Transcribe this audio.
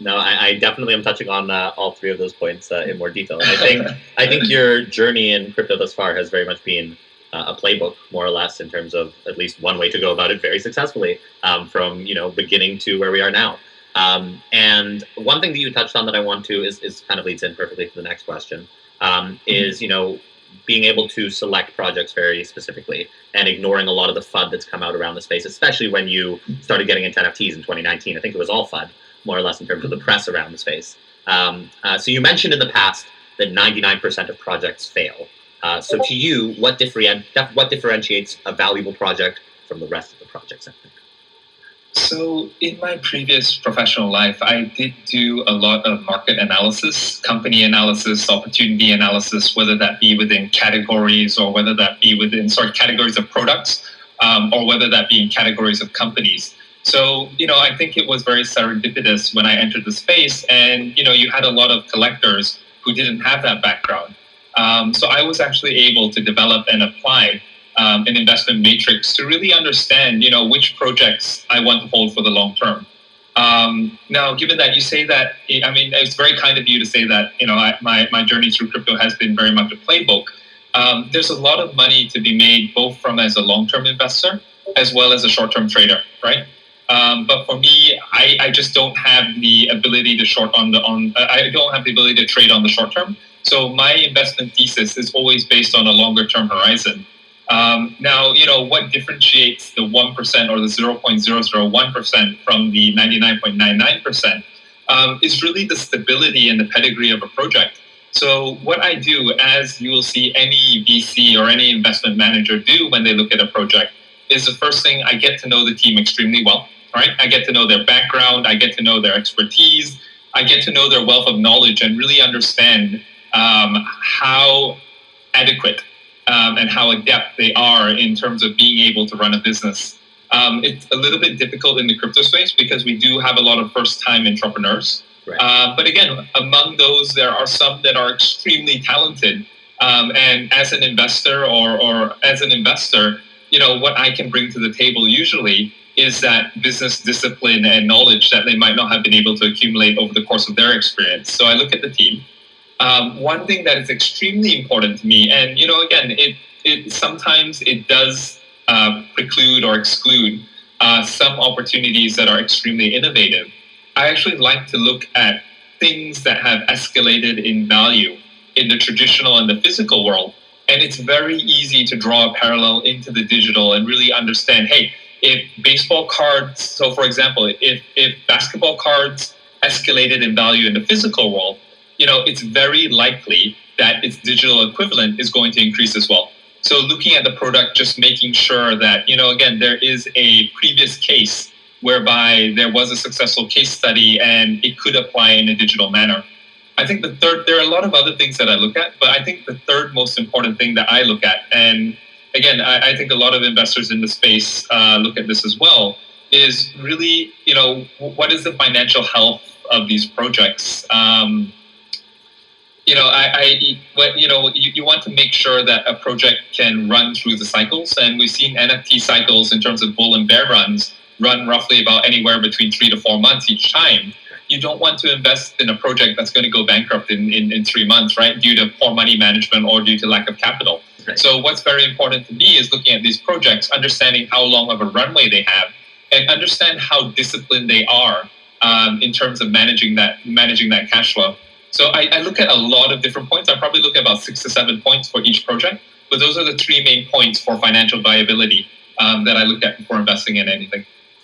No, I definitely am touching on all three of those points in more detail. And I think your journey in crypto thus far has very much been a playbook, more or less, in terms of at least one way to go about it very successfully, from beginning to where we are now. And one thing that you touched on that I want to is kind of leads in perfectly to the next question, is being able to select projects very specifically and ignoring a lot of the FUD that's come out around the space, especially when you started getting into NFTs in 2019. I think it was all FUD, more or less, in terms of the press around the space. So you mentioned in the past that 99% of projects fail. So to you, what differentiates a valuable project from the rest of the projects, I think? So in my previous professional life, I did do a lot of market analysis, company analysis, opportunity analysis, whether that be within categories or whether that be within categories of products, or whether that be in categories of companies. So, I think it was very serendipitous when I entered the space, and, you had a lot of collectors who didn't have that background. So I was actually able to develop and apply an investment matrix to really understand, which projects I want to hold for the long term. Now, given that you say that, it's very kind of you to say that, my journey through crypto has been very much a playbook. There's a lot of money to be made, both from as a long-term investor as well as a short-term trader, right? But for me, I just don't have the ability to I don't have the ability to trade on the short term. So my investment thesis is always based on a longer term horizon. Now, what differentiates the 1% or the 0.001% from the 99.99% is really the stability and the pedigree of a project. So what I do, as you will see any VC or any investment manager do when they look at a project, is the first thing, I get to know the team extremely well. Right? I get to know their background, I get to know their expertise, I get to know their wealth of knowledge and really understand how adequate and how adept they are in terms of being able to run a business. It's a little bit difficult in the crypto space because we do have a lot of first-time entrepreneurs. Right. But again, among those, there are some that are extremely talented. And as an investor or as an investor, what I can bring to the table usually is that business discipline and knowledge that they might not have been able to accumulate over the course of their experience. So I look at the team. One thing that is extremely important to me, and again, it sometimes it does preclude or exclude some opportunities that are extremely innovative. I actually like to look at things that have escalated in value in the traditional and the physical world. And it's very easy to draw a parallel into the digital and really understand, hey, if baseball cards, so for example, if basketball cards escalated in value in the physical world, it's very likely that its digital equivalent is going to increase as well. So looking at the product, just making sure that, again, there is a previous case whereby there was a successful case study and it could apply in a digital manner. I think there are a lot of other things that I look at, but I think the third most important thing that I look at, and again, I think a lot of investors in the space look at this as well, is really, what is the financial health of these projects? You want to make sure that a project can run through the cycles, and we've seen NFT cycles in terms of bull and bear runs run roughly about anywhere between 3 to 4 months each time. You don't want to invest in a project that's going to go bankrupt in 3 months, right, due to poor money management or due to lack of capital. Right. So what's very important to me is looking at these projects, understanding how long of a runway they have, and understand how disciplined they are in terms of managing that cash flow. So I look at a lot of different points. I probably look at about 6 to 7 points for each project, but those are the 3 main points for financial viability that I look at before investing in anything.